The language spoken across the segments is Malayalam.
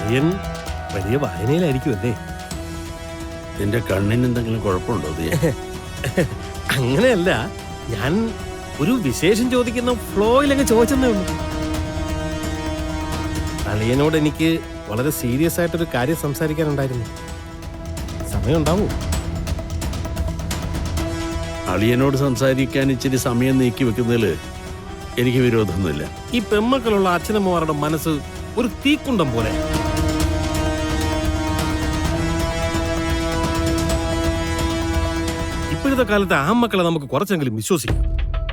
അളിയൻ വലിയ വായനയിലായിരിക്കും അല്ലേ? നിന്റെ കണ്ണിന് എന്തെങ്കിലും കുഴപ്പമുണ്ടോ? അങ്ങനെയല്ല, ഞാൻ ഒരു വിശേഷം ചോദിക്കുന്ന ഫ്ലോയിലങ്ങ് ചോദിച്ചെന്നേ ഉള്ളൂ. അളിയനോട് എനിക്ക് വളരെ സീരിയസ് ആയിട്ടൊരു കാര്യം സംസാരിക്കാനുണ്ടായിരുന്നു. സമയം ഉണ്ടാവൂ? അളിയനോട് സംസാരിക്കാൻ ഇച്ചിരി സമയം നീക്കി വെക്കുന്നതിൽ എനിക്ക് വിരോധമൊന്നുമില്ല. ഈ പെമ്മക്കളുള്ള അച്ഛനമ്മമാരുടെ മനസ്സ് ഒരു തീക്കുണ്ടം പോലെ. ഇപ്പോഴത്തെ കാലത്തെ ആൺമക്കളെ നമുക്ക് കുറച്ചെങ്കിലും വിശ്വസിക്കാം.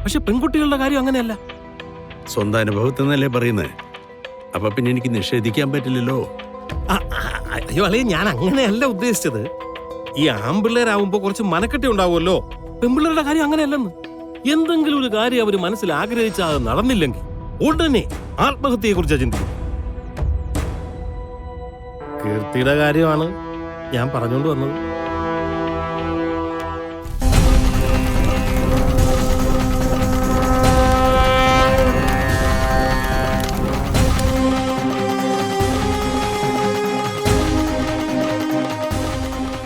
പക്ഷെ പെൺകുട്ടികളുടെ കാര്യം അങ്ങനെയല്ല. സ്വന്തം അനുഭവത്തിൽ നിന്നല്ലേ പറയുന്നത്. അപ്പൊ പിന്നെ എനിക്ക് നിഷേധിക്കാൻ പറ്റില്ലല്ലോ. അയ്യോ അളിയ, ഞാൻ അങ്ങനെയല്ല ഉദ്ദേശിച്ചത്. ഈ ആൺപിള്ളേരാവുമ്പോ കുറച്ച് മനക്കെട്ടി ഉണ്ടാവുമല്ലോ. പെൺപിള്ളേരുടെ കാര്യം അങ്ങനെയല്ലെന്ന്. എന്തെങ്കിലും ഒരു കാര്യം അവർ മനസ്സിൽ ആഗ്രഹിച്ചാൽ അത് നടന്നില്ലെങ്കിൽ ഉടനെ ആത്മഹത്യയെ കുറിച്ച് ചിന്തിക്കും. കീർത്തിയുടെ കാര്യമാണ് ഞാൻ പറഞ്ഞുകൊണ്ട് വന്നത്.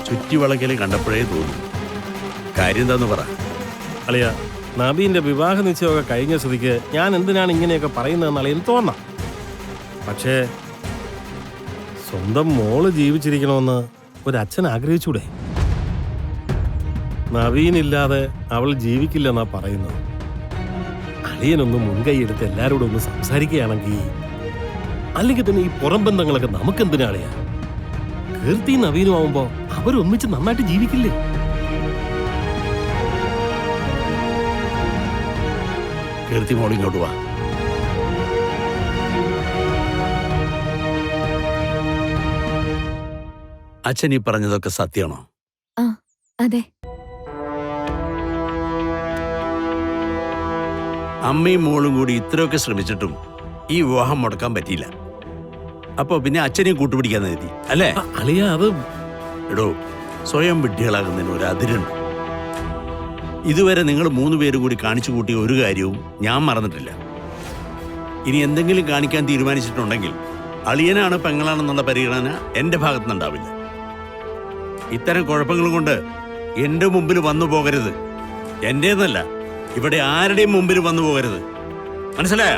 ചുറ്റിവളക്കല് കണ്ടപ്പോഴേ തോന്നി. കാര്യം എന്താന്ന് പറ. അളിയ, നബീന്റെ വിവാഹ നിശ്ചയമൊക്കെ കഴിഞ്ഞ സ്ഥിതിക്ക് ഞാൻ എന്തിനാണ് ഇങ്ങനെയൊക്കെ പറയുന്നതെന്ന് അളിയന് തോന്നാം. പക്ഷേ സ്വന്തം മോള് ജീവിച്ചിരിക്കണമെന്ന് ഒരച്ഛൻ ആഗ്രഹിച്ചൂടെ? നവീനില്ലാതെ അവൾ ജീവിക്കില്ലെന്നാ പറയുന്നത്. അളിയനൊന്ന് മുൻകൈയെടുത്ത് എല്ലാവരോടും ഒന്ന് സംസാരിക്കുകയാണെങ്കിൽ, അല്ലെങ്കിൽ പിന്നെ ഈ പുറം ബന്ധങ്ങളൊക്കെ നമുക്കെന്തിനാ അളിയ? കീർത്തി നവീനും ആവുമ്പോ അവരൊന്നിച്ച് നന്നായിട്ട് ജീവിക്കില്ലേ? കീർത്തി മോളിങ്ങോട്ട് വാ. അച്ഛൻ ഈ പറഞ്ഞതൊക്കെ സത്യമാണോ? അതെ. അമ്മയും മോളും കൂടി ഇത്രയൊക്കെ ശ്രമിച്ചിട്ടും ഈ വിവാഹം മുടക്കാൻ പറ്റിയില്ല. അപ്പൊ പിന്നെ അച്ഛനെയും കൂട്ടുപിടിക്കാൻ എഴുതി അല്ലേ? അളിയ, അത് എടോ, സ്വയം വിഡ്ഢികളാകുന്നതിന് ഒരു അതിരുണ്ട്. ഇതുവരെ നിങ്ങൾ 3 പേരും കൂടി കാണിച്ചു കൂട്ടിയ ഒരു കാര്യവും ഞാൻ മറന്നിട്ടില്ല. ഇനി എന്തെങ്കിലും കാണിക്കാൻ തീരുമാനിച്ചിട്ടുണ്ടെങ്കിൽ അളിയനാണ് പെങ്ങളാണെന്നുള്ള പരിഗണന എന്റെ ഭാഗത്തുനിന്നുണ്ടാവില്ല. ഇത്തരം കുഴപ്പങ്ങൾ കൊണ്ട് എന്റെ മുമ്പിൽ വന്നു പോകരുത്. എന്റേന്നല്ല, ഇവിടെ ആരുടെയും മുമ്പിൽ വന്നു പോകരുത്. മനസ്സിലായ?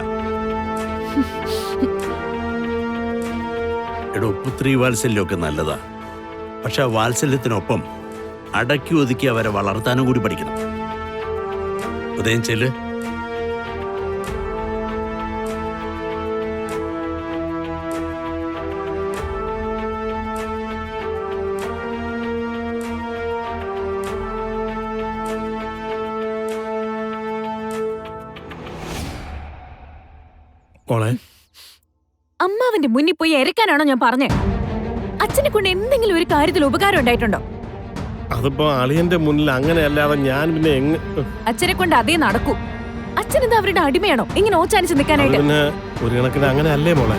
എടോ, പുത്രി വാത്സല്യമൊക്കെ നല്ലതാ. പക്ഷെ ആ വാത്സല്യത്തിനൊപ്പം അടക്കി ഒതുക്കി അവരെ വളർത്താനും കൂടി പഠിക്കണം. ഉദയം ചെല്ല്. മോളെ, അമ്മാവന്റെ മുന്നിൽ പോയി എരക്കാനാണോ ഞാൻ പറഞ്ഞേ? അച്ഛനെ കൊണ്ട് എന്തെങ്കിലും ഒരു കാര്യത്തിൽ ഉപകാരം ഉണ്ടായിട്ടുണ്ടോ? അതിപ്പോ അളിയന്റെ മുന്നിൽ അങ്ങനെയല്ലാതെ ഞാൻ പിന്നെ അച്ഛനെ കൊണ്ട് അതേ നടക്കൂ. അച്ഛൻ എന്താ അവരുടെ അടിമയാണോ ഇങ്ങനെ ഓച്ചാനിച്ച് നിൽക്കാനായിട്ട്? പിന്നെ ഒരു കണക്കിന് അങ്ങനെ അല്ലേ മോളെ?